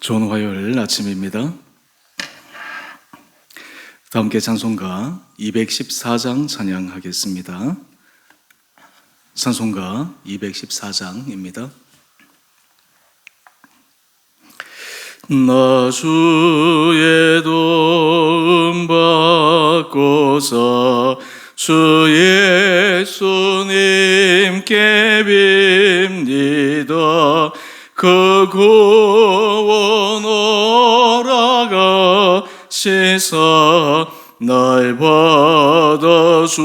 좋은 화요일 아침입니다. 다 함께 찬송가 214장 찬양하겠습니다. 찬송가 214장입니다. 나 주의 도움 받고서 주 예수님께 빕니다. 그 구원 허락하시사 날 받아주소서.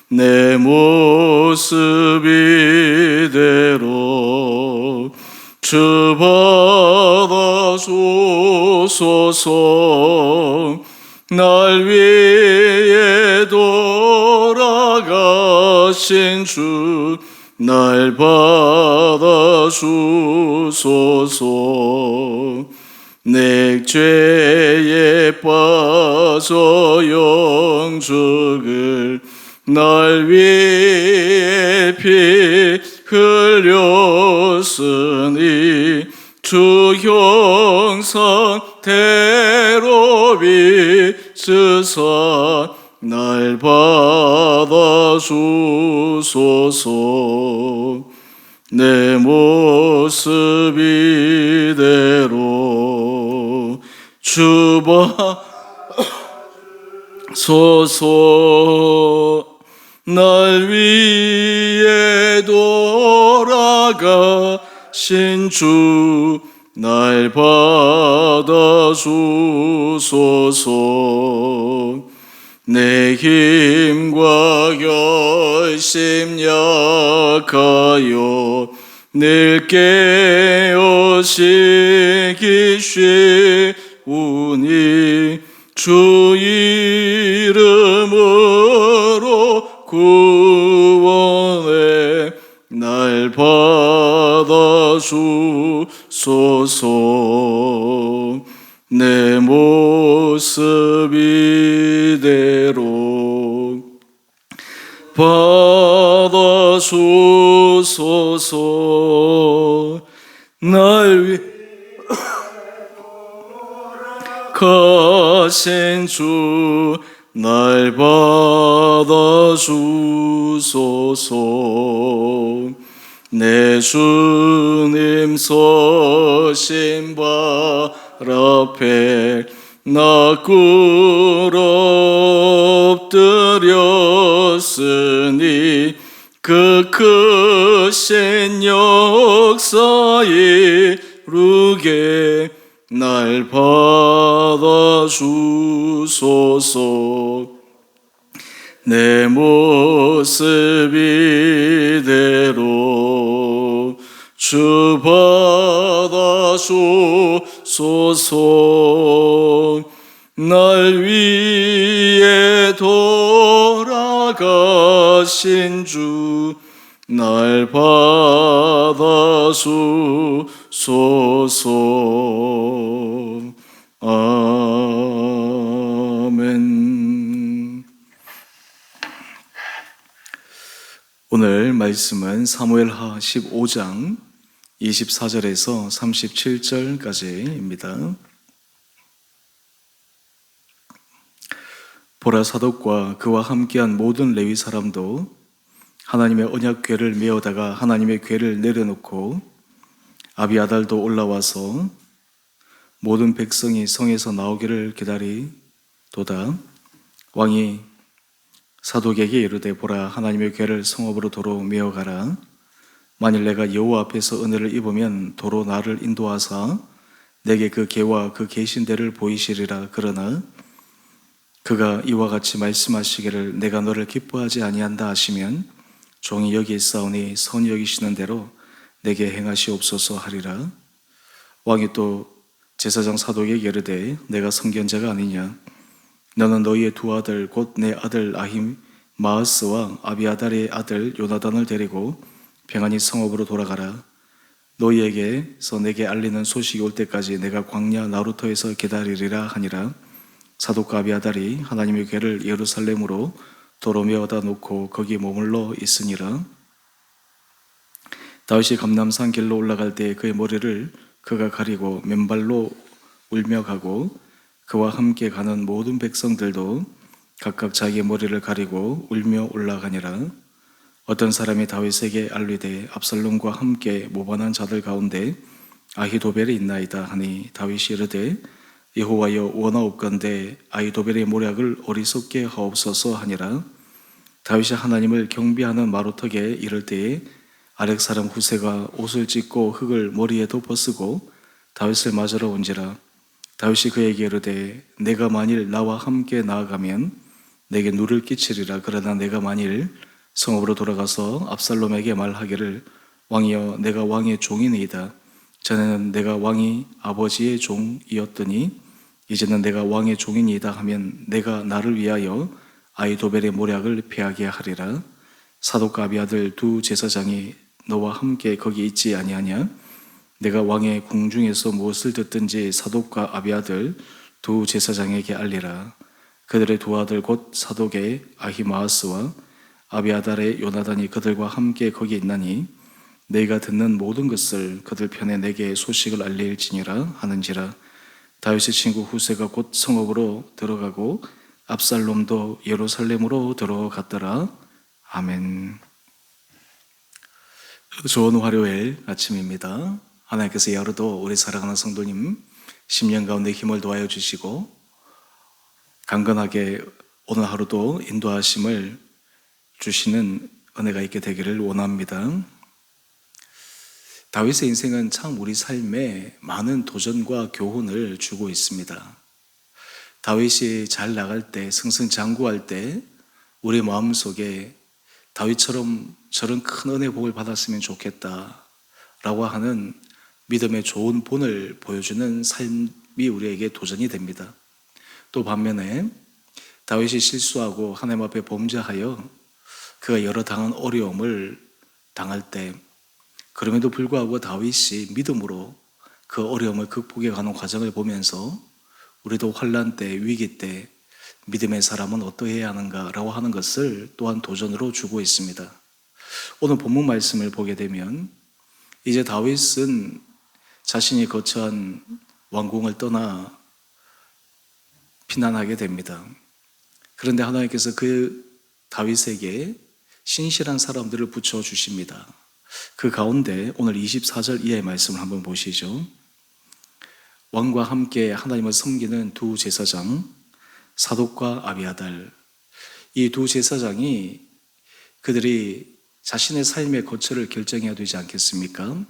내 모습 이대로 주 받아주소서. 날 위해 돌아가신 주 날 받아주소서. 내 죄에 빠져 영적을 날 위해 피 흘렸으니 주 형상대로 빚으사 날 받아주소서. 내 모습 이대로 주 받아주소서. 날 위해 돌아가신 주 날 받아주소서. 내 힘과 결심 약하여 늘 깨어지기 쉬우니 주 이름으로 구원해 날 받아주소서. 내 모습 이대로 받아주소서. 날 위해 가신 주 날 받아주소서. 내 주님 서신 발 앞에 나 꿇어 엎드렸으니 그 크신 역사 이루게 날 받아주소서. 내 모습 이대로 주 받아주소서. 날 위해 돌아가신 주 날 받아주소서. 아멘. 오늘 말씀은 사무엘하 15장 24절에서 37절까지입니다. 보라, 사독과 그와 함께한 모든 레위 사람도 하나님의 언약궤를 메어다가 하나님의 궤를 내려놓고 아비아달도 올라와서 모든 백성이 성에서 나오기를 기다리도다. 왕이 사독에게 이르되, 보라, 하나님의 궤를 성읍으로 도로 메어가라. 만일 내가 여호와 앞에서 은혜를 입으면 도로 나를 인도하사 내게 그 궤와 그 계신 데를 보이시리라. 그러나 그가 이와 같이 말씀하시기를 내가 너를 기뻐하지 아니한다 하시면 종이 여기 있사오니 선히 여기시는 대로 내게 행하시옵소서 하리라. 왕이 또 제사장 사독에게 이르되, 내가 선견자가 아니냐? 너는 너희의 두 아들 곧 내 아들 아히마아스와 아비아달의 아들 요나단을 데리고 평안히 성읍으로 돌아가라. 너희에게서 내게 알리는 소식이 올 때까지 내가 광야 나루터에서 기다리리라 하니라. 사독과 아비아달이 하나님의 궤를 예루살렘으로 도로 메어다 놓고 거기 머물러 있으니라. 다윗이 감람산 길로 올라갈 때 그의 머리를 그가 가리고 맨발로 울며 가고 그와 함께 가는 모든 백성들도 각각 자기의 머리를 가리고 울며 올라가니라. 어떤 사람이 다윗에게 알리되 압살롬과 함께 모반한 자들 가운데 아히도벨이 있나이다 하니 다윗이 이르되 여호와여 원하옵건대 아히도벨의 모략을 어리석게 하옵소서 하니라. 다윗이 하나님을 경배하는 마루턱에 이를 때에 아렉 사람 후세가 옷을 찢고 흙을 머리에 덮어쓰고 다윗을 맞으러 온지라. 다윗이 그에게 이르되 내가 만일 나와 함께 나아가면 내게 누를 끼치리라. 그러나 내가 만일 성읍으로 돌아가서 압살롬에게 말하기를 왕이여 내가 왕의 종이니이다. 전에는 내가 왕이 아버지의 종이었더니 이제는 내가 왕의 종이니이다 하면 내가 나를 위하여 아히도벨의 모략을 피하게 하리라. 사독과 아비아들 두 제사장이 너와 함께 거기 있지 아니하냐? 내가 왕의 궁중에서 무엇을 듣든지 사독과 아비아들 두 제사장에게 알리라. 그들의 두 아들 곧 사독의 아히마아스와 아비아달의 요나단이 그들과 함께 거기 있나니 내가 듣는 모든 것을 그들 편에 내게 소식을 알릴지니라 하는지라. 다윗의 친구 후세가 곧 성읍으로 들어가고 압살롬도 예루살렘으로 들어갔더라. 아멘. 좋은 화요일 아침입니다. 하나님께서 이 하루도 우리 사랑하는 성도님 심령 가운데 힘을 도하여 주시고 강건하게 오늘 하루도 인도하심을 주시는 은혜가 있게 되기를 원합니다. 다윗의 인생은 참 우리 삶에 많은 도전과 교훈을 주고 있습니다. 다윗이 잘 나갈 때, 승승장구할 때 우리 마음속에 다윗처럼 저런 큰 은혜 복을 받았으면 좋겠다라고 하는 믿음의 좋은 본을 보여주는 삶이 우리에게 도전이 됩니다. 또 반면에 다윗이 실수하고 하나님 앞에 범죄하여 그가 여러 당한 어려움을 당할 때 그럼에도 불구하고 다윗이 믿음으로 그 어려움을 극복해가는 과정을 보면서 우리도 환난 때, 위기 때 믿음의 사람은 어떠해야 하는가라고 하는 것을 또한 도전으로 주고 있습니다. 오늘 본문 말씀을 보게 되면 이제 다윗은 자신이 거처한 왕궁을 떠나 피난하게 됩니다. 그런데 하나님께서 그 다윗에게 신실한 사람들을 붙여주십니다. 그 가운데 오늘 24절 이하의 말씀을 한번 보시죠. 왕과 함께 하나님을 섬기는 두 제사장 사독과 아비아달, 이 두 제사장이 그들이 자신의 삶의 거처를 결정해야 되지 않겠습니까?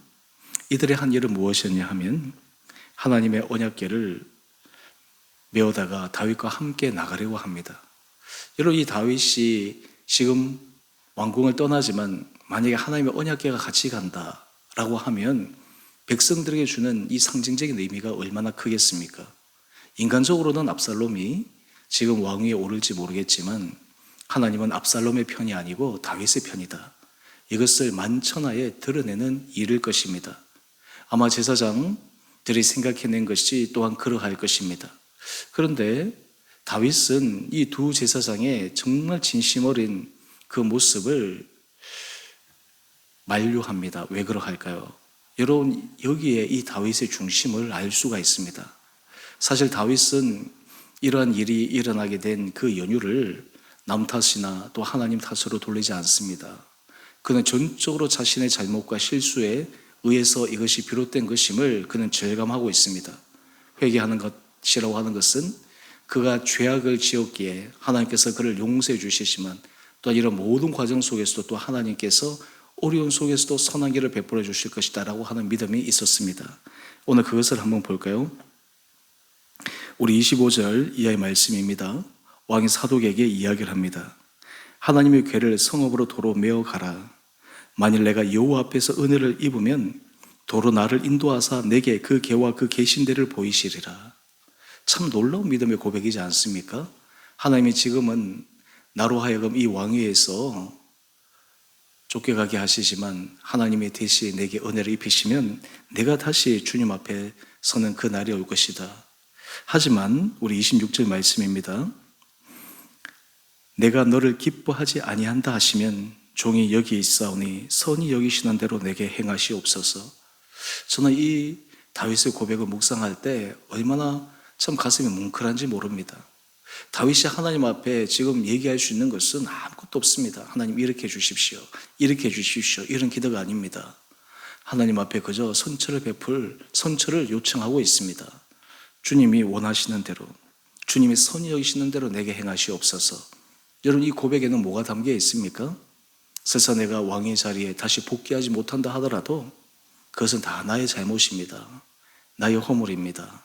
이들의 한 일은 무엇이었냐 하면 하나님의 언약궤를 메어다가 다윗과 함께 나가려고 합니다. 여러분, 이 다윗이 지금 왕궁을 떠나지만 만약에 하나님의 언약궤가 같이 간다라고 하면 백성들에게 주는 이 상징적인 의미가 얼마나 크겠습니까? 인간적으로는 압살롬이 지금 왕위에 오를지 모르겠지만 하나님은 압살롬의 편이 아니고 다윗의 편이다. 이것을 만천하에 드러내는 일일 것입니다. 아마 제사장들이 생각해낸 것이 또한 그러할 것입니다. 그런데 다윗은 이 두 제사장의 정말 진심 어린 그 모습을 만류합니다. 왜 그러할까요? 여러분, 여기에 이 다윗의 중심을 알 수가 있습니다. 사실 다윗은 이러한 일이 일어나게 된 그 연유를 남 탓이나 또 하나님 탓으로 돌리지 않습니다. 그는 전적으로 자신의 잘못과 실수에 의해서 이것이 비롯된 것임을 그는 절감하고 있습니다. 회개하는 것이라고 하는 것은 그가 죄악을 지었기에 하나님께서 그를 용서해 주시지만 또 이런 모든 과정 속에서도 또 하나님께서 어려운 속에서도 선한 길을 베풀어 주실 것이다 라고 하는 믿음이 있었습니다. 오늘 그것을 한번 볼까요? 우리 25절 이하의 말씀입니다. 왕이 사독에게 이야기를 합니다. 하나님의 궤를 성읍으로 도로 메어 가라. 만일 내가 여호와 앞에서 은혜를 입으면 도로 나를 인도하사 내게 그 궤와 그 계신대를 보이시리라. 참 놀라운 믿음의 고백이지 않습니까? 하나님이 지금은 나로 하여금 이 왕위에서 쫓겨가게 하시지만 하나님이 대신 내게 은혜를 입히시면 내가 다시 주님 앞에 서는 그 날이 올 것이다. 하지만 우리 26절 말씀입니다. 내가 너를 기뻐하지 아니한다 하시면 종이 여기 있사오니 선히 여기시는 대로 내게 행하시옵소서. 저는 이 다윗의 고백을 묵상할 때 얼마나 참 가슴이 뭉클한지 모릅니다. 다윗이 하나님 앞에 지금 얘기할 수 있는 것은 아무것도 없습니다. 하나님 이렇게 해주십시오. 이렇게 해주십시오. 이런 기도가 아닙니다. 하나님 앞에 그저 선처를 요청하고 있습니다. 주님이 원하시는 대로, 주님이 선히 여기시는 대로 내게 행하시옵소서. 여러분, 이 고백에는 뭐가 담겨 있습니까? 설사 내가 왕의 자리에 다시 복귀하지 못한다 하더라도 그것은 다 나의 잘못입니다. 나의 허물입니다.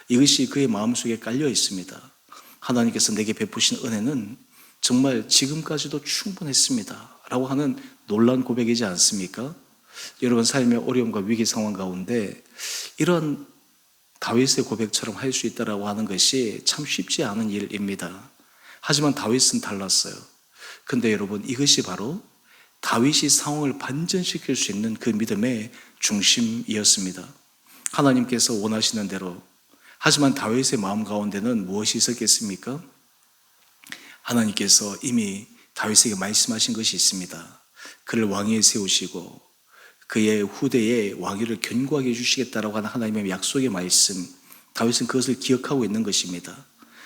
이것이 그의 마음속에 깔려 있습니다. 하나님께서 내게 베푸신 은혜는 정말 지금까지도 충분했습니다 라고 하는 놀라운 고백이지 않습니까? 여러분, 삶의 어려움과 위기 상황 가운데 이런 다윗의 고백처럼 할 수 있다라고 하는 것이 참 쉽지 않은 일입니다. 하지만 다윗은 달랐어요. 근데 여러분, 이것이 바로 다윗이 상황을 반전시킬 수 있는 그 믿음의 중심이었습니다. 하나님께서 원하시는 대로. 하지만 다윗의 마음 가운데는 무엇이 있었겠습니까? 하나님께서 이미 다윗에게 말씀하신 것이 있습니다. 그를 왕위에 세우시고 그의 후대에 왕위를 견고하게 해주시겠다라고 하는 하나님의 약속의 말씀, 다윗은 그것을 기억하고 있는 것입니다.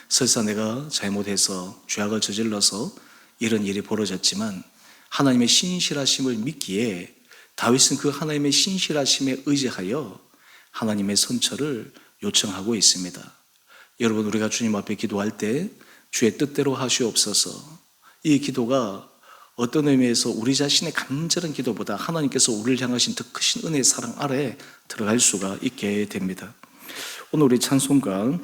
설사 내가 잘못해서 죄악을 저질러서 이런 일이 벌어졌지만 하나님의 신실하심을 믿기에 다윗은 그 하나님의 신실하심에 의지하여 하나님의 선처를 요청하고 있습니다. 여러분, 우리가 주님 앞에 기도할 때 주의 뜻대로 하시옵소서, 이 기도가 어떤 의미에서 우리 자신의 간절한 기도보다 하나님께서 우리를 향하신 더 크신 은혜의 사랑 아래 들어갈 수가 있게 됩니다. 오늘 우리 찬송가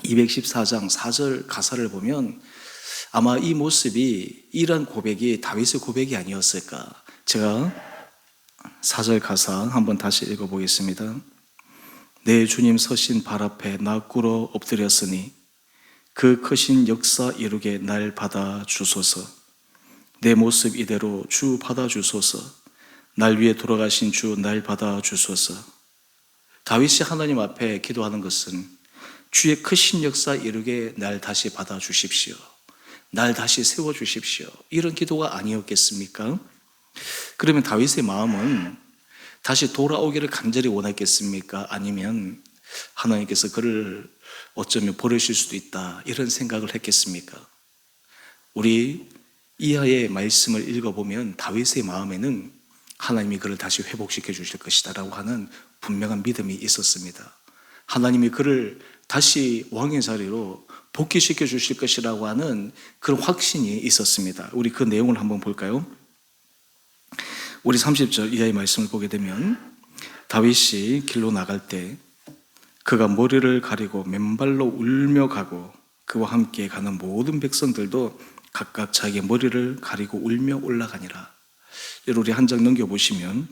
214장 4절 가사를 보면 아마 이 모습이, 이런 고백이 다윗의 고백이 아니었을까. 제가 4절 가사 한번 다시 읽어보겠습니다. 내 주님 서신 발 앞에 나 꿇어 엎드렸으니 그 크신 역사 이루게 날 받아 주소서. 내 모습 이대로 주 받아 주소서. 날 위해 돌아가신 주 날 받아 주소서. 다윗이 하나님 앞에 기도하는 것은 주의 크신 역사 이루게 날 다시 받아 주십시오. 날 다시 세워 주십시오. 이런 기도가 아니었겠습니까? 그러면 다윗의 마음은 다시 돌아오기를 간절히 원했겠습니까? 아니면 하나님께서 그를 어쩌면 버리실 수도 있다, 이런 생각을 했겠습니까? 우리 이하의 말씀을 읽어보면 다윗의 마음에는 하나님이 그를 다시 회복시켜 주실 것이다 라고 하는 분명한 믿음이 있었습니다. 하나님이 그를 다시 왕의 자리로 복귀시켜 주실 것이라고 하는 그런 확신이 있었습니다. 우리 그 내용을 한번 볼까요? 우리 30절 이하의 말씀을 보게 되면 다윗이 길로 나갈 때 그가 머리를 가리고 맨발로 울며 가고 그와 함께 가는 모든 백성들도 각각 자기의 머리를 가리고 울며 올라가니라. 여러분, 우리 한 장 넘겨보시면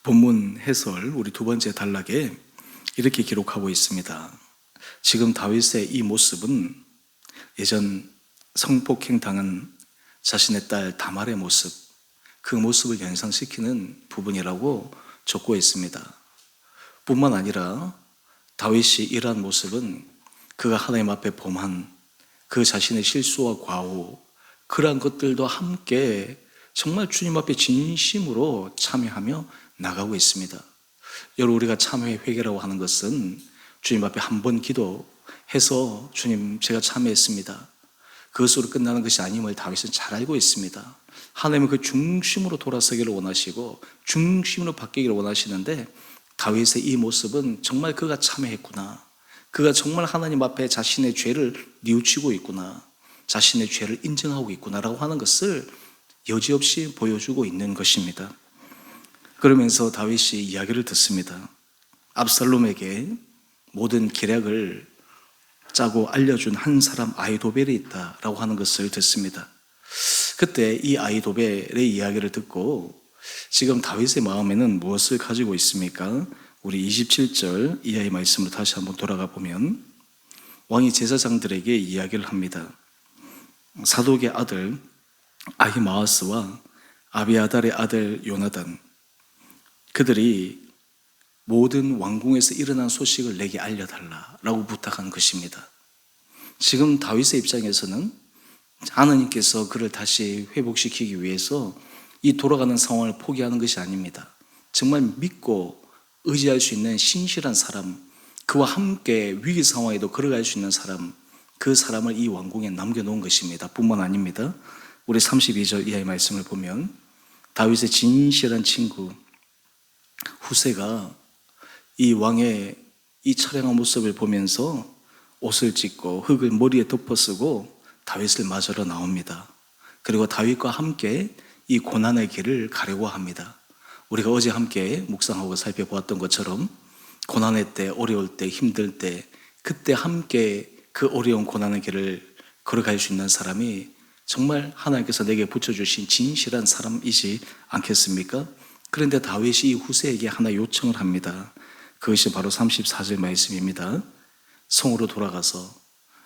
본문 해설 우리 두 번째 단락에 이렇게 기록하고 있습니다. 지금 다윗의 이 모습은 예전 성폭행 당한 자신의 딸 다말의 모습, 그 모습을 연상시키는 부분이라고 적고 있습니다. 뿐만 아니라 다윗이 이러한 모습은 그가 하나님 앞에 범한 그 자신의 실수와 과오, 그러한 것들도 함께 정말 주님 앞에 진심으로 참여하며 나가고 있습니다. 여러분, 우리가 참회 회개라고 하는 것은 주님 앞에 한 번 기도해서 주님 제가 참회했습니다, 그것으로 끝나는 것이 아님을 다윗은 잘 알고 있습니다. 하나님은 그 중심으로 돌아서기를 원하시고 중심으로 바뀌기를 원하시는데 다윗의 이 모습은 정말 그가 참회했구나, 그가 정말 하나님 앞에 자신의 죄를 뉘우치고 있구나, 자신의 죄를 인정하고 있구나라고 하는 것을 여지없이 보여주고 있는 것입니다. 그러면서 다윗이 이야기를 듣습니다. 압살롬에게 모든 계략을 짜고 알려준 한 사람 아히도벨이 있다라고 하는 것을 듣습니다. 그때 이 아히도벨의 이야기를 듣고 지금 다윗의 마음에는 무엇을 가지고 있습니까? 우리 27절 이하의 말씀으로 다시 한번 돌아가 보면 왕이 제사장들에게 이야기를 합니다. 사독의 아들 아히마아스와 아비아달의 아들 요나단, 그들이 모든 왕궁에서 일어난 소식을 내게 알려달라라고 부탁한 것입니다. 지금 다윗의 입장에서는 하나님께서 그를 다시 회복시키기 위해서 이 돌아가는 상황을 포기하는 것이 아닙니다. 정말 믿고 의지할 수 있는 신실한 사람, 그와 함께 위기 상황에도 걸어갈 수 있는 사람, 그 사람을 이 왕궁에 남겨놓은 것입니다. 뿐만 아닙니다. 우리 32절 이하의 말씀을 보면 다윗의 진실한 친구 후세가 이 왕의 이 처량한 모습을 보면서 옷을 찢고 흙을 머리에 덮어쓰고 다윗을 맞으러 나옵니다. 그리고 다윗과 함께 이 고난의 길을 가려고 합니다. 우리가 어제 함께 묵상하고 살펴보았던 것처럼 고난의 때, 어려울 때, 힘들 때 그때 함께 그 어려운 고난의 길을 걸어갈 수 있는 사람이 정말 하나님께서 내게 붙여주신 진실한 사람이지 않겠습니까? 그런데 다윗이 이 후세에게 하나 요청을 합니다. 그것이 바로 34절 말씀입니다. 성으로 돌아가서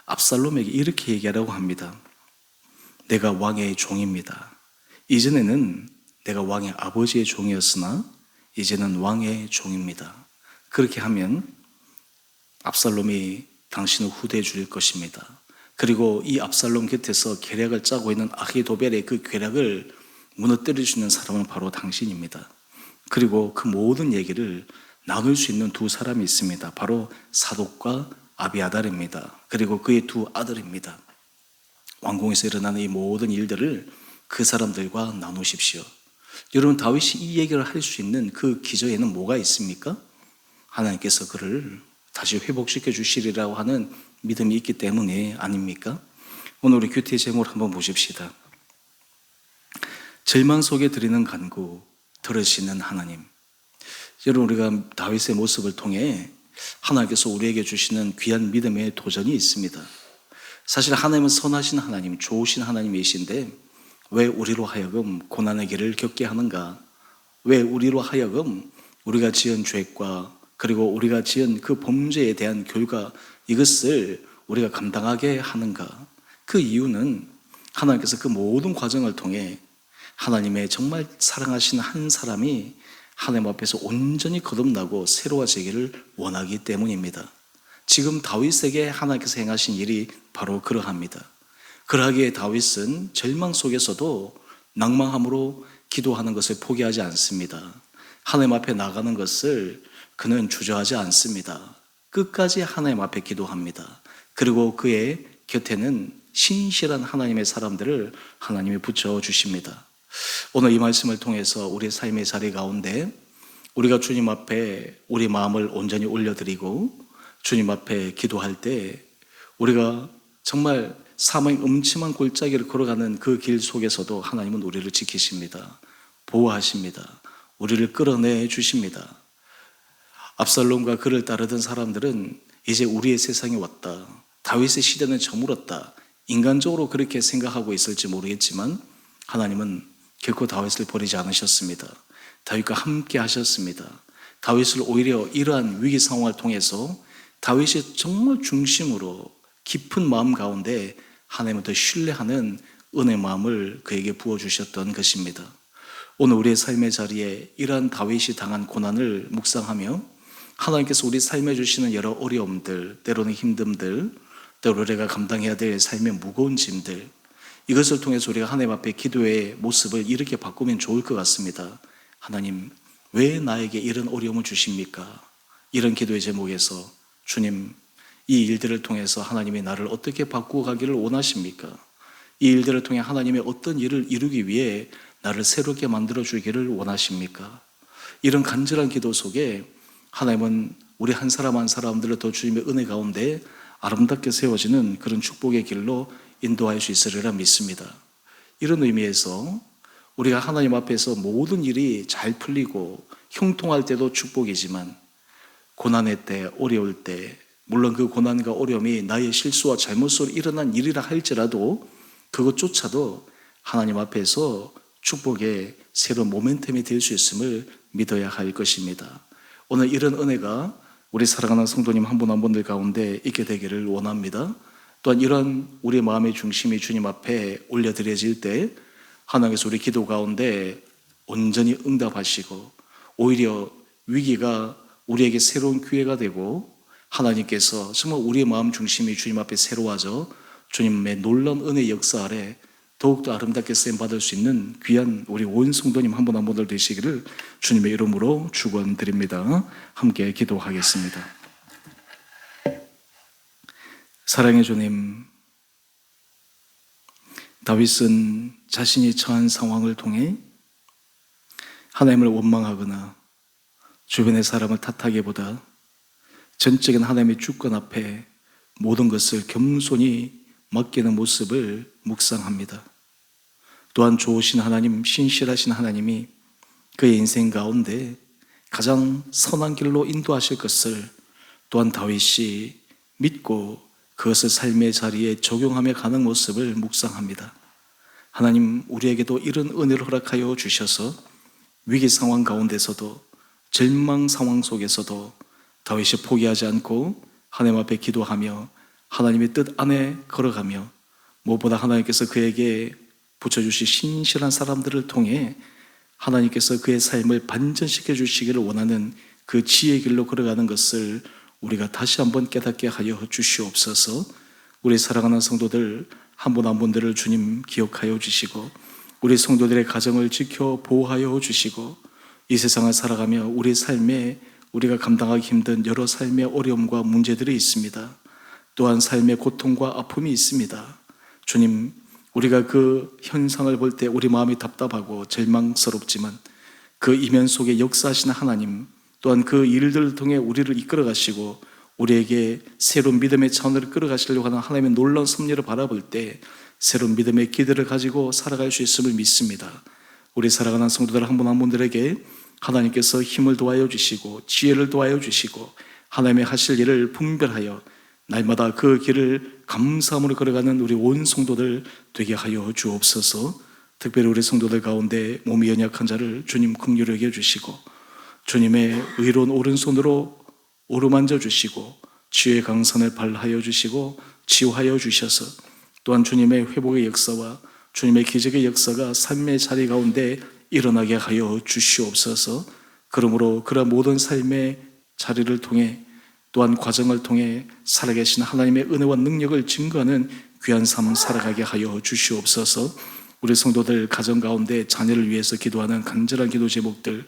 압살롬에게 이렇게 얘기하라고 합니다. 내가 왕의 종입니다. 이전에는 내가 왕의 아버지의 종이었으나 이제는 왕의 종입니다. 그렇게 하면 압살롬이 당신을 후대해 줄 것입니다. 그리고 이 압살롬 곁에서 계략을 짜고 있는 아히도벨의 그 계략을 무너뜨릴 수 있는 사람은 바로 당신입니다. 그리고 그 모든 얘기를 나눌 수 있는 두 사람이 있습니다. 바로 사독과 아비아달입니다. 그리고 그의 두 아들입니다. 왕궁에서 일어나는 이 모든 일들을 그 사람들과 나누십시오. 여러분, 다윗이 이 얘기를 할 수 있는 그 기저에는 뭐가 있습니까? 하나님께서 그를 다시 회복시켜 주시리라고 하는 믿음이 있기 때문에 아닙니까? 오늘 우리 큐티의 제목을 한번 보십시다. 절망 속에 드리는 간구 들으시는 하나님. 여러분, 우리가 다윗의 모습을 통해 하나님께서 우리에게 주시는 귀한 믿음의 도전이 있습니다. 사실 하나님은 선하신 하나님, 좋으신 하나님이신데 왜 우리로 하여금 고난의 길을 겪게 하는가? 왜 우리로 하여금 우리가 지은 죄과 그리고 우리가 지은 그 범죄에 대한 결과 이것을 우리가 감당하게 하는가? 그 이유는 하나님께서 그 모든 과정을 통해 하나님의 정말 사랑하신 한 사람이 하나님 앞에서 온전히 거듭나고 새로워지기를 원하기 때문입니다. 지금 다윗에게 하나님께서 행하신 일이 바로 그러합니다. 그러하기에 다윗은 절망 속에서도 낭망함으로 기도하는 것을 포기하지 않습니다. 하나님 앞에 나가는 것을 그는 주저하지 않습니다. 끝까지 하나님 앞에 기도합니다. 그리고 그의 곁에는 신실한 하나님의 사람들을 하나님이 붙여주십니다. 오늘 이 말씀을 통해서 우리의 삶의 자리 가운데 우리가 주님 앞에 우리 마음을 온전히 올려드리고 주님 앞에 기도할 때 우리가 정말 사망의 음침한 골짜기를 걸어가는 그 길 속에서도 하나님은 우리를 지키십니다. 보호하십니다. 우리를 끌어내 주십니다. 압살롬과 그를 따르던 사람들은 이제 우리의 세상이 왔다. 다윗의 시대는 저물었다. 인간적으로 그렇게 생각하고 있을지 모르겠지만 하나님은 결코 다윗을 버리지 않으셨습니다. 다윗과 함께 하셨습니다. 다윗을 오히려 이러한 위기 상황을 통해서 다윗이 정말 중심으로 깊은 마음 가운데 하나님을 더 신뢰하는 은혜의 마음을 그에게 부어주셨던 것입니다. 오늘 우리의 삶의 자리에 이러한 다윗이 당한 고난을 묵상하며 하나님께서 우리 삶에 주시는 여러 어려움들, 때로는 힘듦들, 때로 우리가 감당해야 될 삶의 무거운 짐들, 이것을 통해서 우리가 하나님 앞에 기도의 모습을 이렇게 바꾸면 좋을 것 같습니다. 하나님, 왜 나에게 이런 어려움을 주십니까? 이런 기도의 제목에서 주님, 이 일들을 통해서 하나님이 나를 어떻게 바꾸어 가기를 원하십니까? 이 일들을 통해 하나님의 어떤 일을 이루기 위해 나를 새롭게 만들어 주기를 원하십니까? 이런 간절한 기도 속에 하나님은 우리 한 사람 한 사람들을 더 주님의 은혜 가운데 아름답게 세워지는 그런 축복의 길로 인도할 수 있으리라 믿습니다. 이런 의미에서 우리가 하나님 앞에서 모든 일이 잘 풀리고 형통할 때도 축복이지만 고난의 때, 어려울 때, 물론 그 고난과 어려움이 나의 실수와 잘못으로 일어난 일이라 할지라도 그것조차도 하나님 앞에서 축복의 새로운 모멘텀이 될 수 있음을 믿어야 할 것입니다. 오늘 이런 은혜가 우리 사랑하는 성도님 한 분 한 분들 가운데 있게 되기를 원합니다. 또한 이런 우리의 마음의 중심이 주님 앞에 올려드려질 때 하나님께서 우리 기도 가운데 온전히 응답하시고 오히려 위기가 우리에게 새로운 기회가 되고 하나님께서 정말 우리의 마음 중심이 주님 앞에 새로워져 주님의 놀라운 은혜의 역사 아래 더욱더 아름답게 쓰임받을 수 있는 귀한 우리 온 성도님 한 분 한 분들 되시기를 주님의 이름으로 축원드립니다. 함께 기도하겠습니다. 사랑의 주님, 다윗은 자신이 처한 상황을 통해 하나님을 원망하거나 주변의 사람을 탓하기보다 전적인 하나님의 주권 앞에 모든 것을 겸손히 맡기는 모습을 묵상합니다. 또한 좋으신 하나님, 신실하신 하나님이 그의 인생 가운데 가장 선한 길로 인도하실 것을 또한 다윗이 믿고 그것을 삶의 자리에 적용하며 가는 모습을 묵상합니다. 하나님, 우리에게도 이런 은혜를 허락하여 주셔서 위기 상황 가운데서도 절망 상황 속에서도 다윗이 포기하지 않고 하나님 앞에 기도하며 하나님의 뜻 안에 걸어가며 무엇보다 하나님께서 그에게 붙여주신 신실한 사람들을 통해 하나님께서 그의 삶을 반전시켜 주시기를 원하는 그 지혜의 길로 걸어가는 것을 우리가 다시 한번 깨닫게 하여 주시옵소서. 우리 사랑하는 성도들 한 분 한 분들을 주님 기억하여 주시고 우리 성도들의 가정을 지켜 보호하여 주시고 이 세상을 살아가며 우리 삶에 우리가 감당하기 힘든 여러 삶의 어려움과 문제들이 있습니다. 또한 삶의 고통과 아픔이 있습니다. 주님, 우리가 그 현상을 볼 때 우리 마음이 답답하고 절망스럽지만 그 이면 속에 역사하시는 하나님, 또한 그 일들을 통해 우리를 이끌어 가시고 우리에게 새로운 믿음의 차원으로 끌어가시려고 하는 하나님의 놀라운 섭리를 바라볼 때 새로운 믿음의 기대를 가지고 살아갈 수 있음을 믿습니다. 우리 살아가는 성도들 한 분 한 분들에게 하나님께서 힘을 도와여 주시고 지혜를 도와여 주시고 하나님의 하실 일을 분별하여 날마다 그 길을 감사함으로 걸어가는 우리 온 성도들 되게 하여 주옵소서. 특별히 우리 성도들 가운데 몸이 연약한 자를 주님 긍휼히 여겨 주시고 주님의 의로운 오른손으로 오르만져 주시고 치유의 강선을 발하여 주시고 치유하여 주셔서 또한 주님의 회복의 역사와 주님의 기적의 역사가 삶의 자리 가운데 일어나게 하여 주시옵소서. 그러므로 그러한 모든 삶의 자리를 통해 또한 과정을 통해 살아계신 하나님의 은혜와 능력을 증거하는 귀한 삶 살아가게 하여 주시옵소서. 우리 성도들 가정 가운데 자녀를 위해서 기도하는 간절한 기도 제목들,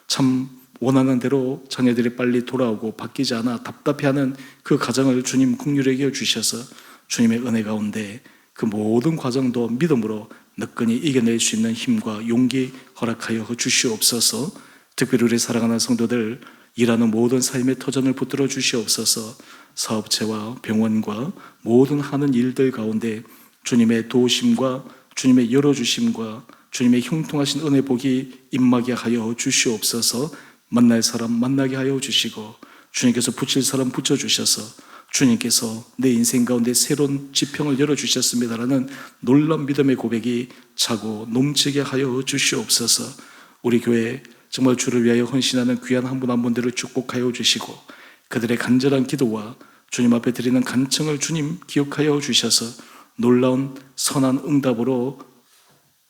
참 원하는 대로 자녀들이 빨리 돌아오고 바뀌지 않아 답답해하는 그 가정을 주님 긍휼히 여겨 주셔서 주님의 은혜 가운데 그 모든 과정도 믿음으로 너끈히 이겨낼 수 있는 힘과 용기 허락하여 주시옵소서. 특별히 우리 사랑하는 성도들 일하는 모든 삶의 터전을 붙들어 주시옵소서. 사업체와 병원과 모든 하는 일들 가운데 주님의 도우심과 주님의 열어주심과 주님의 형통하신 은혜 복이 임하게 하여 주시옵소서. 만날 사람 만나게 하여 주시고 주님께서 붙일 사람 붙여주셔서 주님께서 내 인생 가운데 새로운 지평을 열어주셨습니다라는 놀라운 믿음의 고백이 차고 넘치게 하여 주시옵소서. 우리 교회 정말 주를 위하여 헌신하는 귀한 한 분 한 분들을 축복하여 주시고 그들의 간절한 기도와 주님 앞에 드리는 간청을 주님 기억하여 주셔서 놀라운 선한 응답으로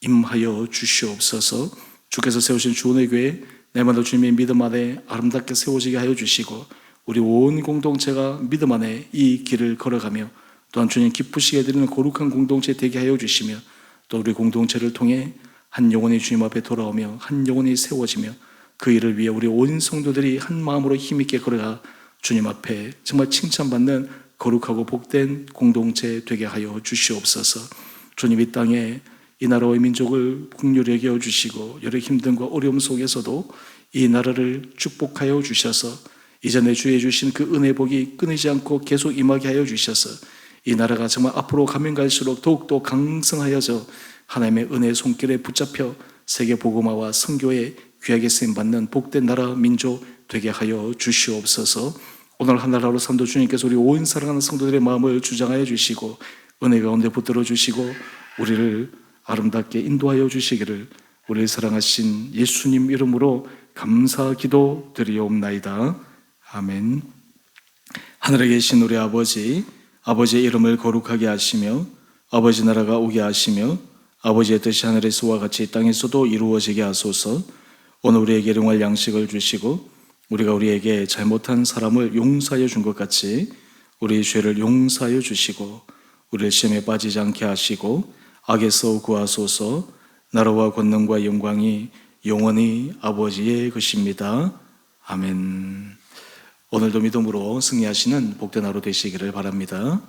임하여 주시옵소서. 주께서 세우신 주원의 교회 날마다 주님의 믿음 안에 아름답게 세워지게 하여 주시고 우리 온 공동체가 믿음 안에 이 길을 걸어가며 또한 주님 기쁘시게 드리는 거룩한 공동체 되게 하여 주시며 또 우리 공동체를 통해 한 영혼이 주님 앞에 돌아오며 한 영혼이 세워지며 그 일을 위해 우리 온 성도들이 한 마음으로 힘있게 걸어가 주님 앞에 정말 칭찬받는 거룩하고 복된 공동체 되게 하여 주시옵소서. 주님 이 땅에 이 나라와 민족을 긍휼히 여겨 주시고 여러 힘듦과 어려움 속에서도 이 나라를 축복하여 주셔서 이전에 주의 주신 그 은혜 복이 끊이지 않고 계속 임하게 하여 주셔서 이 나라가 정말 앞으로 가면 갈수록 더욱더 강성하여져 하나님의 은혜의 손길에 붙잡혀 세계 복음화와 선교에 귀하게 쓰임받는 복된 나라 민족 되게 하여 주시옵소서. 오늘 하나라로 산도 주님께서 우리 온 사랑하는 성도들의 마음을 주장하여 주시고 은혜 가운데 붙들어 주시고 우리를 아름답게 인도하여 주시기를 우리를 사랑하신 예수님 이름으로 감사 기도 드리옵나이다. 아멘. 하늘에 계신 우리 아버지, 아버지의 이름을 거룩하게 하시며 아버지 나라가 오게 하시며 아버지의 뜻이 하늘에서와 같이 땅에서도 이루어지게 하소서. 오늘 우리에게 일용할 양식을 주시고 우리가 우리에게 잘못한 사람을 용서하여 준 것 같이 우리의 죄를 용서하여 주시고 우리를 시험에 빠지지 않게 하시고 악에서 구하소서. 나라와 권능과 영광이 영원히 아버지의 것입니다. 아멘. 오늘도 믿음으로 승리하시는 복된 하루 되시기를 바랍니다.